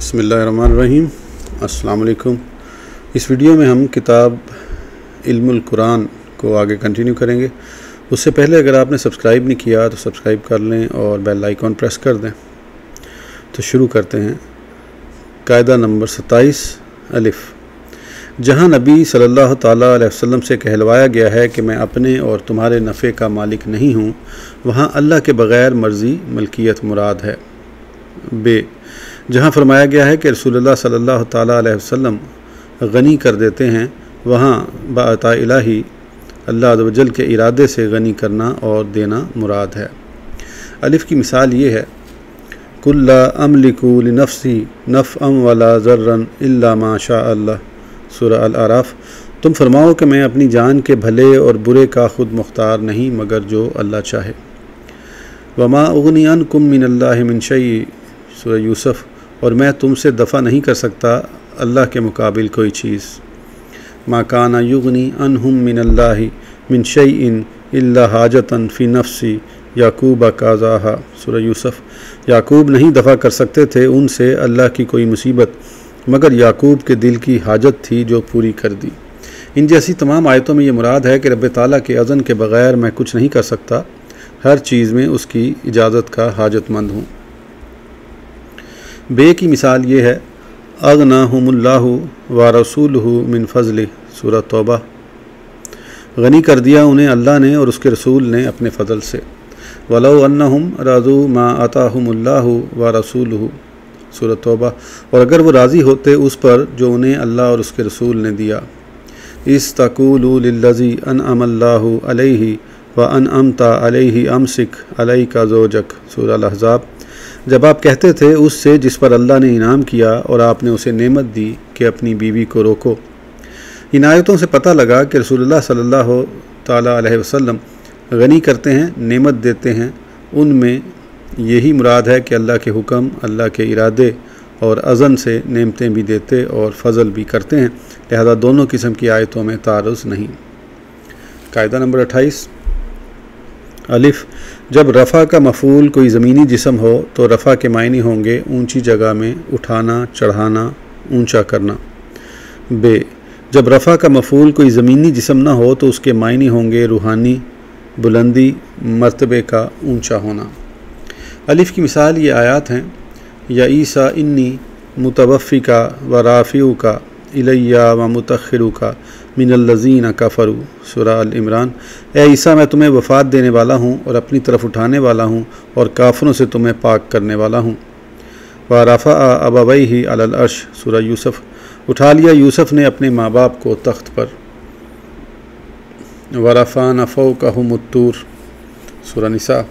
बिस्मिल्लाहिर्रहमानिर्रहीम। अस्सलाम वालेकुम। इस वीडियो में हम किताब इल्मुल कुरान को आगे कंटिन्यू करेंगे। उससे पहले अगर आपने सब्सक्राइब नहीं किया तो सब्सक्राइब कर लें और बेल आइकॉन प्रेस कर दें। तो शुरू करते हैं। कायदा नंबर 27 अलिफ़। जहाँ नबी सल्लल्लाहु ताला अलैहि वसल्लम से कहलवाया गया है कि मैं अपने और तुम्हारे नफ़े का मालिक नहीं हूँ, वहाँ अल्लाह के बग़ैर मर्ज़ी मलकियत मुराद है। बे जहाँ फरमाया गया है कि रसूलुल्लाह सल्लल्लाहु ताला अलैहि वसल्लम गनी कर देते हैं, वहाँ बाअता इलाही अल्लाह अज़्ज़ व जल के इरादे से गनी करना और देना मुराद है। अलिफ़ की मिसाल ये है, कुल्ला अमलिकु लिनफ्सी नफ़अम वला ज़र्रन इल्ला मा शा अल्लाह, सूरह अल-आराफ। तुम फरमाओ कि मैं अपनी जान के भले और बुरे का ख़ुद मुख्तार नहीं मगर जो अल्लाह चाहे। वमा उगनी अन्कुम मिनल्लाहि मिन शैई, सूरह यूसुफ। और मैं तुमसे दफ़ा नहीं कर सकता अल्लाह के मुकाबिल कोई चीज़। मा काना युगनी अनहुम मिनल्लाहि मिन शैइन इल्ला हाजतन फ़ी नफ्सी याकूब काज़ाहा, सूरह यूसुफ। याकूब नहीं दफ़ा कर सकते थे उनसे अल्लाह की कोई मुसीबत मगर याकूब के दिल की हाजत थी जो पूरी कर दी। इन जैसी तमाम आयतों में ये मुराद है कि रब ताला के अज़न के बग़ैर मैं कुछ नहीं कर सकता, हर चीज़ में उसकी इजाज़त का हाजतमंद हूँ। बे की मिसाल ये है, अग़नाहुमुल्लाहु व रसूलुहु मिन फ़ज़लिही, सूरह तौबा। गनी कर दिया उन्हें अल्लाह ने और उसके रसूल ने अपने फ़ज़ल से। वलौ अन्नहुम रज़ू मा अताहुमुल्लाहु व रसूलुहु, सूरह तौबा। और अगर वो राज़ी होते उस पर जो उन्हें अल्लाह और उसके रसूल ने दिया। इस्तक़ूलू लिल्लज़ी अनअमल्लाहु अलैहि व अनअमता अलैहि अमसिक अलैका ज़ौजक, सूरह अल-अहज़ाब। जब आप कहते थे उससे जिस पर अल्लाह ने इनाम किया और आपने उसे नेमत दी कि अपनी बीवी को रोको। इन आयतों से पता लगा कि रसूलुल्लाह सल्लल्लाहु ताला अलैहि वसल्लम गनी करते हैं, नेमत देते हैं। उनमें यही मुराद है कि अल्लाह के हुक्म, अल्लाह के इरादे और अज़न से नेमतें भी देते और फ़ज़ल भी करते हैं। लिहाजा दोनों किस्म की आयतों में तारुज़ नहीं। कायदा नंबर 28 अलिफ़। जब रफ़ा का मफ़ूल कोई ज़मीनी जिस्म हो तो रफ़ा के मायने होंगे ऊंची जगह में उठाना, चढ़ाना, ऊंचा करना। बे जब रफ़ा का मफ़ूल कोई ज़मीनी जिस्म ना हो तो उसके मायने होंगे रूहानी, बुलंदी, मर्तबे का ऊंचा होना। अलिफ़ की मिसाल ये आयात हैं, या ईसा इन्नी मुतवफ़्फ़िका व राफ़िउका इलैया व मुतख़्खिरुका मिनल्लज़ीना कफ़रू, सूरह अल इमरान। ए ईसा मैं तुम्हें वफ़ात देने वाला हूँ और अपनी तरफ उठाने वाला हूँ और काफ़िरों से तुम्हें पाक करने वाला हूँ। व रफ़अ अबवैहि अलल अर्श, सूरह यूसुफ। उठा लिया यूसुफ ने अपने माँ बाप को तख्त पर। व रफ़अना फ़ौक़हुमुत-तूर, सूरह निसा।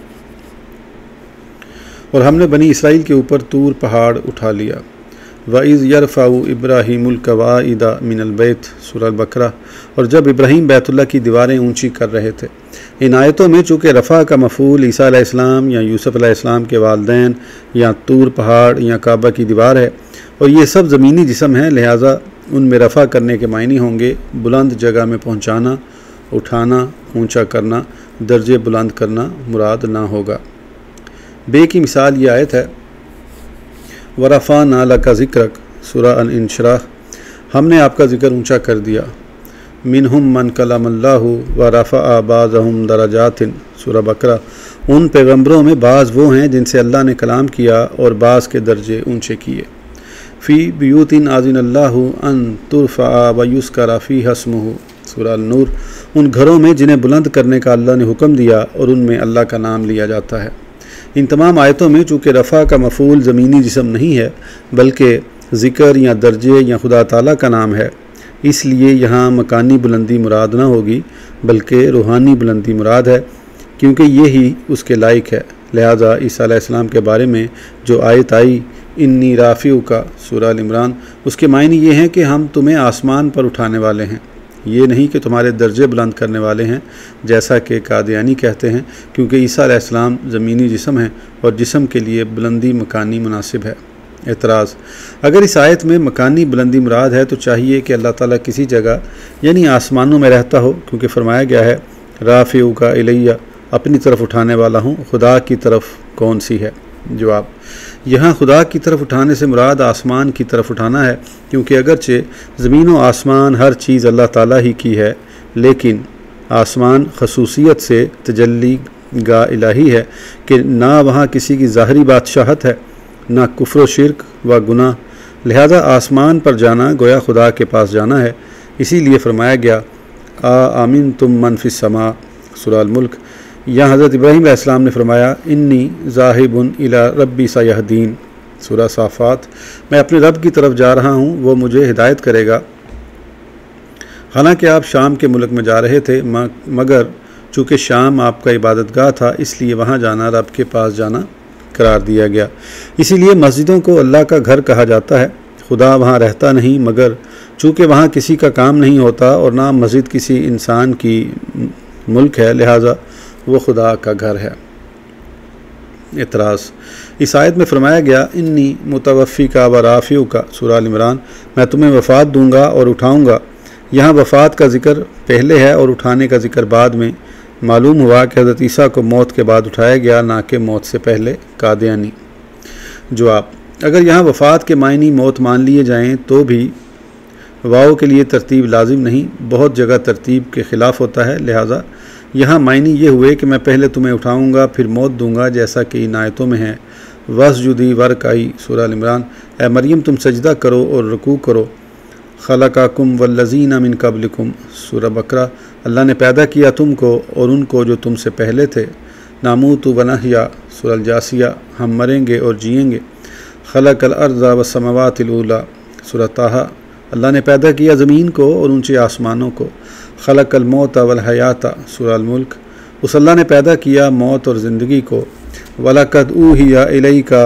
और हमने बनी इसराइल के ऊपर तूर पहाड़ उठा लिया। व इज़ यरफ़अउ इब्राहीमुल क़वाइदा मिनल बैत, सूरह बकरा। और जब इब्राहीम बैतुल्लाह की दीवारें ऊंची कर रहे थे। इन आयतों में चूँकि रफ़ा का मफ़ूल ईसा अलैहिस्सलाम या यूसुफ अलैहिस्सलाम के वालिदैन या तूर पहाड़ या काबा की दीवार है और ये सब ज़मीनी जिस्म हैं, लिहाजा उनमें रफ़ा करने के मायने होंगे बुलंद जगह में पहुँचाना, उठाना, ऊँचा करना, दर्जे बुलंद करना मुराद ना होगा। बे की मिसाल ये आयत है, वरफ़अना लका ज़िक्रक, सूरह अल-इंशिराह। हमने आपका ज़िक्र ऊंचा कर दिया। मिनहुम मन कलमल्लाहु व रफ़अ बाज़हुम दरजातिन, सूरह बकरा। उन पैगम्बरों में बाज़ वो हैं जिनसे अल्लाह ने कलाम किया और बाज़ के दर्जे ऊंचे किए। फ़ी बियूतिन आज़िनल्लाहु अन तुरफ़अ व युज़करा फ़ीहा इस्मुहु, सूरह अन-नूर। उन घरों में जिन्हें बुलंद करने का अल्लाह ने हुक्म दिया और उनमें अल्लाह का नाम लिया जाता है। इन तमाम आयतों में चूँकि रफ़ा का मफ़ूल ज़मीनी जिस्म नहीं है बल्कि ज़िक्र या दर्जे या खुदा ताला का नाम है, इसलिए यहाँ मकानी बुलंदी मुराद ना होगी बल्कि रूहानी बुलंदी मुराद है, क्योंकि यही उसके लायक है। लिहाजा ईसा अलैहिस्सलाम के बारे में जो आयत आई, इन्नी राफ़िउका, सूरह अल इमरान, उसके मायने ये हैं कि हम तुम्हें आसमान पर उठाने वाले हैं, ये नहीं कि तुम्हारे दर्जे बुलंद करने वाले हैं जैसा कि कादियानी कहते हैं, क्योंकि ईसा अलैहिस्सलाम ज़मीनी जिस्म है और जिस्म के लिए बुलंदी मकानी मुनासिब है। एतराज़। अगर इस आयत में मकानी बुलंदी मुराद है तो चाहिए कि अल्लाह ताला किसी जगह यानी आसमानों में रहता हो, क्योंकि फरमाया गया है राफ़िउका इलैया, अपनी तरफ उठाने वाला हूँ, खुदा की तरफ कौन सी है। जवाब, यहाँ खुदा की तरफ उठाने से मुराद आसमान की तरफ उठाना है, क्योंकि अगरचे ज़मीन व आसमान हर चीज़ अल्लाह ताला ही की है, लेकिन आसमान खसूसियत से तजल्ली गा इलाही है कि ना वहाँ किसी की ज़ाहरी बादशाहत है, ना कुफ्र व शिर्क व गुनाह, लिहाजा आसमान पर जाना गोया खुदा के पास जाना है। इसीलिए फरमाया गया आमीन तुम मन फिस समा, सूरह अल-मुल्क। यहाँ हज़रत इब्राहीम अलैहिस्सलाम ने फरमाया इन्नी ज़ाहिबुन इला रब्बी सयहदीन, सूरह साफ़ात, मैं अपने रब की तरफ जा रहा हूँ, वो मुझे हिदायत करेगा। हालांकि आप शाम के मुल्क में जा रहे थे, मगर चूँकि शाम आपका इबादतगाह था, इसलिए वहाँ जाना रब के पास जाना करार दिया गया। इसीलिए मस्जिदों को अल्लाह का घर कहा जाता है। खुदा वहाँ रहता नहीं, मगर चूँकि वहाँ किसी का काम नहीं होता और ना मस्जिद किसी इंसान की मुल्क है, लिहाजा वो खुदा का घर है। एतराज़, इस आयत में फरमाया गया इन्नी मुतवफ़ी का व राफ़िउ का, सूरह आल इमरान, मैं तुम्हें वफ़ात दूँगा और उठाऊँगा। यहाँ वफ़ात का ज़िक्र पहले है और उठाने का ज़िक्र बाद में। मालूम हुआ कि हज़रत ईसा को मौत के बाद उठाया गया, ना कि मौत से पहले। कादियानी। जवाब, अगर यहाँ वफ़ात के मायनी मौत मान लिए जाएँ तो भी वाव के लिए तरतीब लाजिम नहीं, बहुत जगह तरतीब के ख़िलाफ़ होता है, लिहाजा यहाँ मायनी ये हुए कि मैं पहले तुम्हें उठाऊँगा फिर मौत दूँगा, जैसा कि इन आयतों में है वस्जुदी वर्काई, सूरह अल इमरान, ए मरियम तुम सजदा करो और रुकू करो। खलकाकुम वल्लज़ीना मिन कब्लिकुम, सूरह बकरा, अल्लाह ने पैदा किया तुमको और उनको जो तुमसे पहले थे। नामूतु व नहया, सूरह अल जासिया, हम मरेंगे और जिएंगे। खलकल अर्ज़ा व समावातिल ऊला, सूरह ताहा, अल्लाह ने पैदा किया ज़मीन को और ऊँचे आसमानों को। खलकल मौता वल हयाता, सूरह अल मुल्क, उस अल्लाह ने पैदा किया मौत और ज़िंदगी को। वलक़द ऊहिया इलैका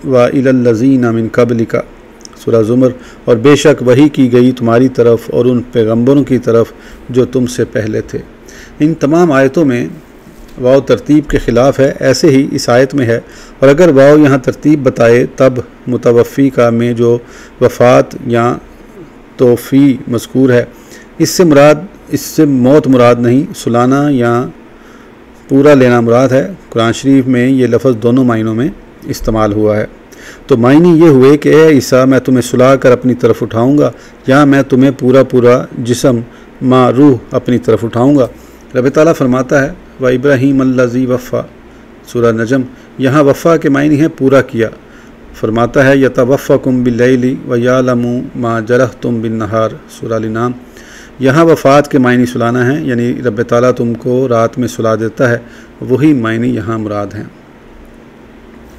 व इलल्लज़ीना मिन कब्लिका, सूरह ज़ुमर, और बेशक वही की गई तुम्हारी तरफ और उन पैगम्बरों की तरफ जो तुमसे पहले थे। इन तमाम आयतों में वाव तरतीब के ख़िलाफ़ है, ऐसे ही इस आयत में है। और अगर वाव यहाँ तरतीब बताए तब मुतवफ़ी का में जो वफ़ात या तोफ़ी मज़कूर है, इससे मौत मुराद नहीं, सुलाना या पूरा लेना मुराद है। कुरान शरीफ में ये लफ्ज़ दोनों मायनों में इस्तेमाल हुआ है। तो मायने ये हुए कि ए ईसा, मैं तुम्हें सुला कर अपनी तरफ उठाऊँगा, या मैं तुम्हें पूरा पूरा जिस्म माँ रूह अपनी तरफ उठाऊँगा। रब ताला फरमाता है व इब्राहीम अल्लज़ी वफ़ा, सूरह नजम, यहाँ वफ़ा के मायने हैं पूरा किया। फरमाता है यतवफ़्फ़कुम बिल्लैली व यालमु मा जरहतुम बिन्नहार, सूरह अल-इनाम, यहाँ वफ़ात के मायने सुलाना है, यानी रब ताला तुमको रात में सुला देता है, वही मायने यहाँ मुराद हैं।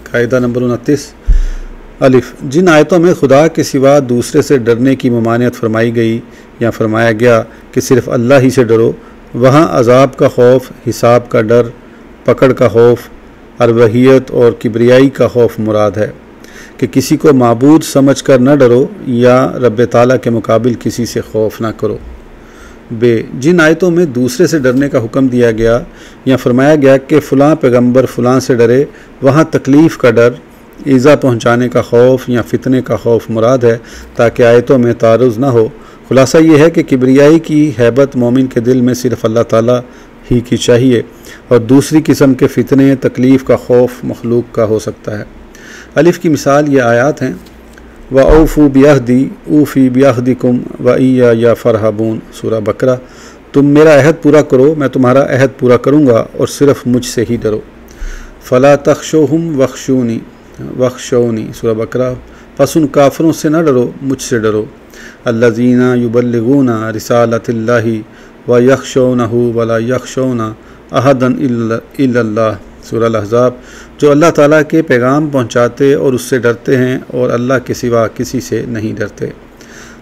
कायदा नंबर 29, अलिफ, जिन आयतों में खुदा के सिवा दूसरे से डरने की ममानियत फरमाई गई या फरमाया गया कि सिर्फ़ अल्लाह ही से डरो, वहाँ अज़ाब का खौफ, हिसाब का डर, पकड़ का खौफ, अरवहियत और किब्रियाई का खौफ मुराद है कि किसी को माबूद समझ कर न डरो या रब ताला के मुकाबिल किसी से खौफ ना करो। बे, जिन आयतों में दूसरे से डरने का हुक्म दिया गया या फरमाया गया कि फ़लाँ पैगम्बर फ़लाँ से डरे, वहाँ तकलीफ़ का डर, ईज़ा पहुँचाने का खौफ या फितने का खौफ मुराद है, ताकि आयतों में तारुज़ ना हो। खुलासा ये है कि किब्रियाई की हैबत मोमिन के दिल में सिर्फ़ अल्लाह ताला ही की चाहिए, और दूसरी किस्म के फितने, तकलीफ़ का खौफ मखलूक का हो सकता है। अलिफ़ की मिसाल ये आयात हैं व औफ़ू बियाहदी ऊफ़ी बियाहदिकुम व इया या फ़रहबून, सूरह बकरा, तुम मेरा अहद पूरा करो, मैं तुम्हारा अहद पूरा करूँगा और सिर्फ़ मुझसे ही डरो। फ़ला तख़्शौहुम वख़्शूनी वख़्शौनी, सूरह बकरा, पस उन काफ़रों से न डरो, मुझसे डरो। अल्लज़ीना युबल्लिगूना रिसालतिल्लाहि व यख़्शौनहु वला यख़्शौना अहदन इल्लल्लाह, सूरह अल-अहज़ाब, जो अल्लाह ताला के पैगाम पहुँचाते और उससे डरते हैं और अल्लाह के सिवा किसी से नहीं डरते।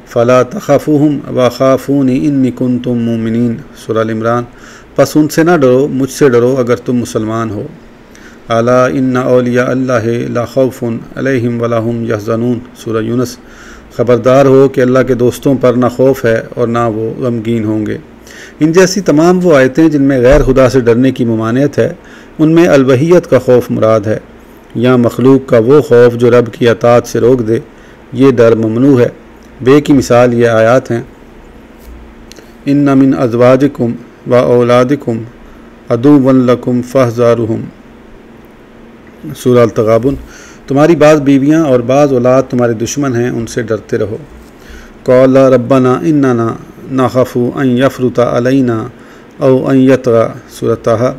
फ़ला तख़ाफ़ूहुम व ख़ाफ़ूनी इन्नी कुन्तुम मुमिनीन, सूरह अल-इमरान, पस उनसे न डरो, मुझसे डरो अगर तुम मुसलमान हो। अला इन्ना औलिया अल्लाहि ला खौफ़ुन अलैहिम वला हुम यहज़नून, सूरह यूनुस, ख़बरदार हो कि अल्लाह के दोस्तों पर ना खौफ है और ना वो गमगीन होंगे। इन जैसी तमाम वो आयतें जिनमें गैर खुदा से डरने की ममानियत है, उनमें अलवहियत का खौफ मुराद है, या मखलूक का वो खौफ जो रब की अताअत से रोक दे, ये डर ममनू है। बे की मिसाल ये आयात हैं इन्ना मिन अज़वाजिकुम व औलादिकुम अदुव्वन लकुम फ़हज़ारुहुम, सूरह अल-तगाबुन। तुम्हारी बाज़ बीवियाँ और बाज़ औलाद तुम्हारे दुश्मन हैं, उनसे डरते रहो। क़ाला रब्बना इन्नना नख़ाफ़ु अन यफ़रुता अलैना औ अन यतग़ा, सूरह ताहा।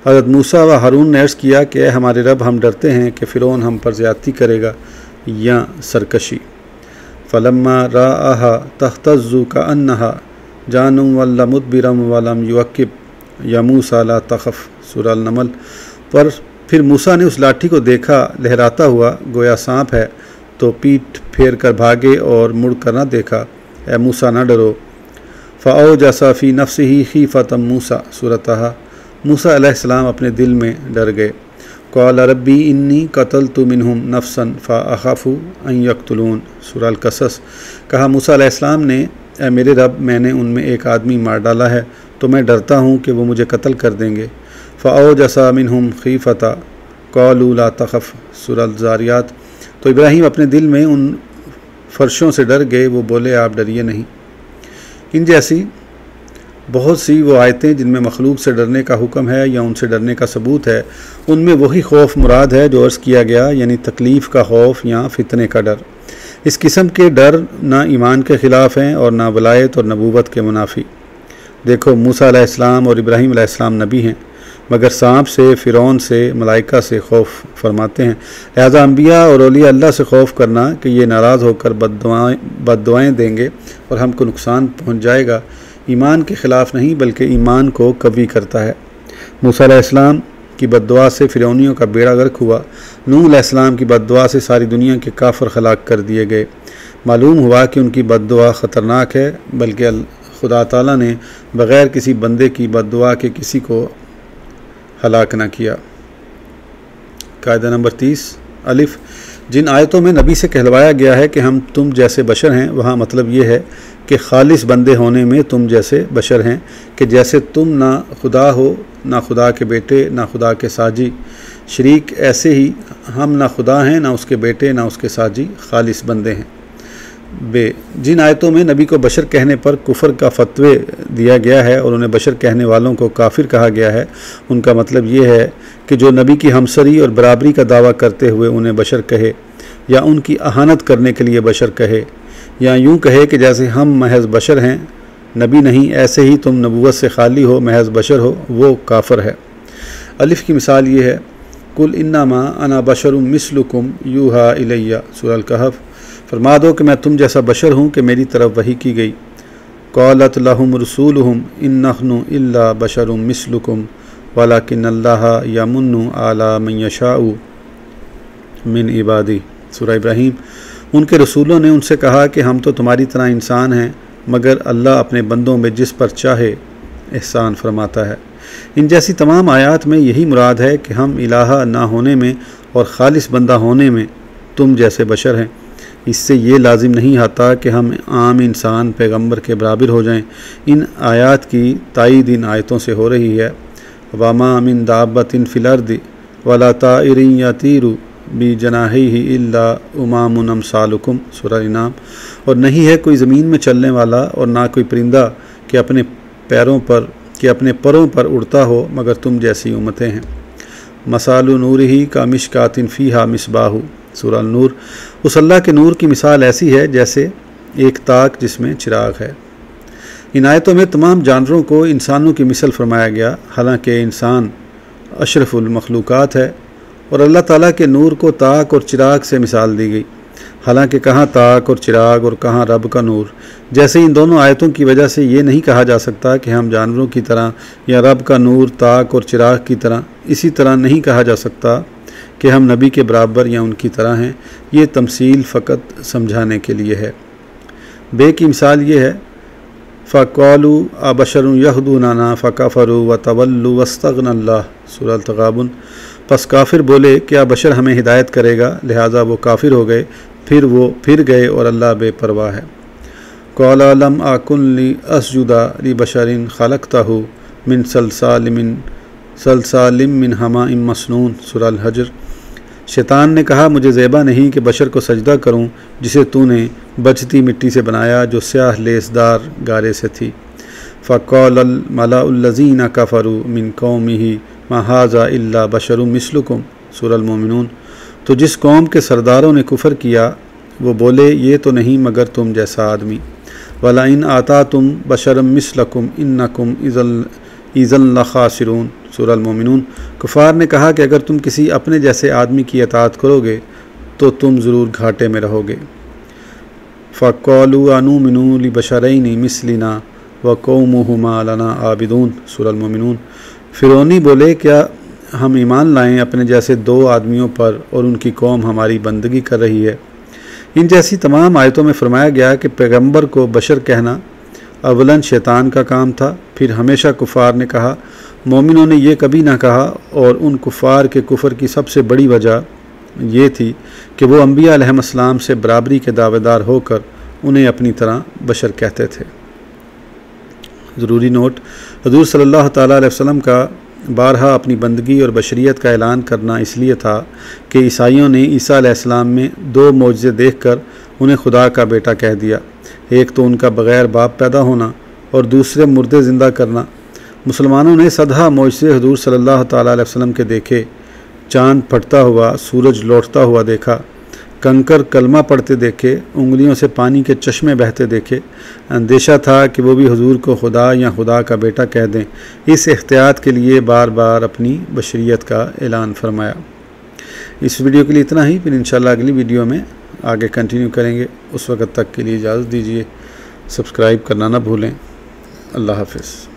हज़रत मूसा व हारून ने अर्ज़ किया कि हमारे रब, हम डरते हैं कि फ़िरौन हम पर ज़्यादती करेगा या सरकशी। फ़लम्मा राआहा तहतज़्ज़ु कअन्नहा जानुम वल्ला मुदबिरम वलम युअक्किब या मूसा ला तख़फ़, सूरह अल-नमल। पर फिर मूसा ने उस लाठी को देखा लहराता हुआ, गोया सांप है, तो पीठ फेर कर भागे और मुड़ कर न देखा। ए मूसा न डरो। फ़अौजसा फ़ी नफ्सिही ख़ीफ़तम मूसा, सूरह ताहा। मूसा अलैहिस्सलाम अपने दिल में डर गए। क़ाल रब्बी इन्नी क़तलतु मिनहुम नफ्सन फ़अख़ाफ़ु अन यक़्तुलून, सूरह अल-क़सस। कहा मूसा अलैहिस्सलाम ने, ए मेरे रब, मैंने उनमें एक आदमी मार डाला है, तो मैं डरता हूँ कि वो मुझे कत्ल कर देंगे। फ़अौजसा मिनहुम ख़ीफ़ता क़ालू ला तख़फ़, सूरह अल-ज़ारियात। तो इब्राहीम अपने दिल में उन फ़र्शों से डर गए, वो बोले आप डरिए नहीं। इन जैसी बहुत सी वो आयतें जिनमें मखलूक से डरने का हुक्म है या उनसे डरने का सबूत है, उनमें वही खौफ मुराद है जो अर्ज़ किया गया, यानी तकलीफ़ का खौफ या फितने का डर। इस किस्म के डर ना ईमान के ख़िलाफ़ हैं और ना वलायत और नबूवत के मुनाफी। देखो, मूसा अलैहिस्सलाम और इब्राहीम अलैहिस्सलाम नबी हैं, मगर सांप से, फ़िरौन से, मलाइका से खौफ फरमाते हैं। लिहाजा अम्बिया और औलिया अल्लाह से खौफ करना कि ये नाराज़ होकर बद्दुआएँ देंगे और हमको नुकसान पहुँच जाएगा, ईमान के ख़िलाफ़ नहीं बल्कि ईमान को कवी करता है। मूसा अलैहिस्सलाम की बद्दुआ से फ़िरौनियों का बेड़ा गर्क हुआ। नूह अलैहिस्सलाम की बद्दुआ से सारी दुनिया के काफ़िर हलाक कर दिए गए। मालूम हुआ कि उनकी बद्दुआ ख़तरनाक है, बल्कि खुदा ताला ने बग़ैर किसी बंदे की बद्दुआ के किसी को हलाक न किया। कायदा नंबर 30 अलिफ़। जिन आयतों में नबी से कहलवाया गया है कि हम तुम जैसे बशर हैं, वहाँ मतलब ये है कि खालिस बंदे होने में तुम जैसे बशर हैं, कि जैसे तुम ना खुदा हो, ना खुदा के बेटे, ना खुदा के साजी शरीक, ऐसे ही हम ना खुदा हैं, ना उसके बेटे, ना उसके साजी, खालिस बंदे हैं। बे, जिन आयतों में नबी को बशर कहने पर कुफर का फतवे दिया गया है और उन्हें बशर कहने वालों को काफिर कहा गया है, उनका मतलब ये है कि जो नबी की हमसरी और बराबरी का दावा करते हुए उन्हें बशर कहे, या उनकी अहानत करने के लिए बशर कहे, या यूँ कहे कि जैसे हम महज बशर हैं, नबी नहीं, ऐसे ही तुम नबूवत से खाली हो, महज बशर हो, वो काफिर है। अलिफ़ की मिसाल ये है, कुल इन्नमा अना बशरुम मिस्लुकुम यूहा इलैया, सूरह अल-कहफ़। फरमा दो कि मैं तुम जैसा बशर हूँ कि मेरी तरफ वही की गई। क़ालत लहुम रसूलुहुम इन्नहनु इल्ला बशरुम मिस्लुकुम वलाकिन्नल्लाह यमुन्नु अला मन यशाउ मिन इबादी, सूरह इब्राहीम। उनके रसूलों ने उनसे कहा कि हम तो तुम्हारी तरह इंसान हैं, मगर अल्लाह अपने बंदों में जिस पर चाहे एहसान फरमाता है। इन जैसी तमाम आयात में यही मुराद है कि हम इलाहा ना होने में और खालिस बंदा होने में तुम जैसे बशर हैं। इससे ये लाजिम नहीं आता कि हम आम इंसान पैगंबर के बराबर हो जाएं। इन आयात की तायीद इन आयतों से हो रही है। वमा मिन दाब्बतिन फिल अर्दि वला ताइरिन यतीरु बी जनाहिही इल्ला उमामुन अमसालुकुम, सूरह इनाम। और नहीं है कोई ज़मीन में चलने वाला और ना कोई परिंदा कि अपने परों पर उड़ता हो, मगर तुम जैसी उम्मतें हैं। मसालु नूरिही का मिशकातिन फ़ीहा मिसबाहु, सूरह नूर। उस अल्लाह के नूर की मिसाल ऐसी है जैसे एक ताक जिसमें चिराग है। इन आयतों में तमाम जानवरों को इंसानों की मिसल फरमाया गया, हालांकि इंसान अशरफुल मखलूक़ात है, और अल्लाह ताला के नूर को ताक और चिराग से मिसाल दी गई। हालांकि कहाँ ताक और चिराग और कहाँ रब का नूर। जैसे इन दोनों आयतों की वजह से ये नहीं कहा जा सकता कि हम जानवरों की तरह या रब का नूर ताक और चिराग की तरह, इसी तरह नहीं कहा जा सकता कि हम नबी के बराबर या उनकी तरह हैं। ये तमसील फ़कत समझाने के लिए है। बे की मिसाल ये है, फ़क़ालू अबशरुन यहदूना फ़कफ़रू व तवल्लु वस्तग़नल्लाह, सूरह अल-तग़ाबुन। पस काफिर बोले क्या बशर हमें हिदायत करेगा, लिहाजा वो काफिर हो गए, फिर गए और अल्लाह बेपरवाह है। क़ाला लम आकुन ली अस्जुदा ली बशरिन खलक़तहु मिन सलसालिम मिन हमाइम मसनून, सूरह अल-हज्र। शैतान ने कहा मुझे ज़ेबा नहीं कि बशर को सजदा करूं जिसे तूने बचती मिट्टी से बनाया, जो स्याह लेसदार गारे से थी। फ़क़ालल मलाउल लज़ीना कफ़रू मिन कौमिही मा हाज़ा इल्ला बशरुम मिस्लुकुम, सूरह अल-मोमिनून। तो जिस कौम के सरदारों ने कुफ़र किया वो बोले ये तो नहीं मगर तुम जैसा आदमी। वला इन आता तुम बशरम मिसलकुम इन्नकुम इज़न लखासिरून, सूरह अल-मोमिनून। कुफ़ार ने कहा कि अगर तुम किसी अपने जैसे आदमी की अताअत करोगे तो तुम ज़रूर घाटे में रहोगे। फ़क़ालू अनुमिनु लिबशरैनि मिसलिना व कौमुहुमा लना आबिदून, सूरह अल-मोमिनून। फ़िरौनी बोले क्या हम ईमान लाएं अपने जैसे दो आदमियों पर और उनकी कौम हमारी बंदगी कर रही है। इन जैसी तमाम आयतों में फरमाया गया कि पैगंबर को बशर कहना अवलन शैतान का काम था। फिर हमेशा कुफ़ार ने कहा, मोमिनों ने यह कभी ना कहा, और उन कुफ़ार के कुफ़र की सबसे बड़ी वजह ये थी कि वो अम्बिया अलैहिस्सलाम से बराबरी के दावेदार होकर उन्हें अपनी तरह बशर कहते थे। ज़रूरी नोट, हुज़ूर सल्लल्लाहु ताला अलैहि वसल्लम का बारहा अपनी बंदगी और बशरियत का ऐलान करना इसलिए था कि ईसाइयों ने ईसा अलैहिस्सलाम में दो मौजज़े देखकर उन्हें खुदा का बेटा कह दिया। एक तो उनका बग़ैर बाप पैदा होना और दूसरे मुर्दे ज़िंदा करना। मुसलमानों ने सदा मौजज़े हुज़ूर सल्लल्लाहु ताला अलैहि वसल्लम के देखे। चाँद फटता हुआ, सूरज लौटता हुआ देखा, कंकर कलमा पढ़ते देखे, उंगलियों से पानी के चश्मे बहते देखे। अंदेशा था कि वो भी हुजूर को खुदा या खुदा का बेटा कह दें। इस एहतियात के लिए बार बार अपनी बशरियत का ऐलान फरमाया। इस वीडियो के लिए इतना ही, फिर इंशाल्लाह अगली वीडियो में आगे कंटिन्यू करेंगे। उस वक़्त तक के लिए इजाज़त दीजिए। सब्सक्राइब करना ना भूलें। अल्लाह हाफ़िज़।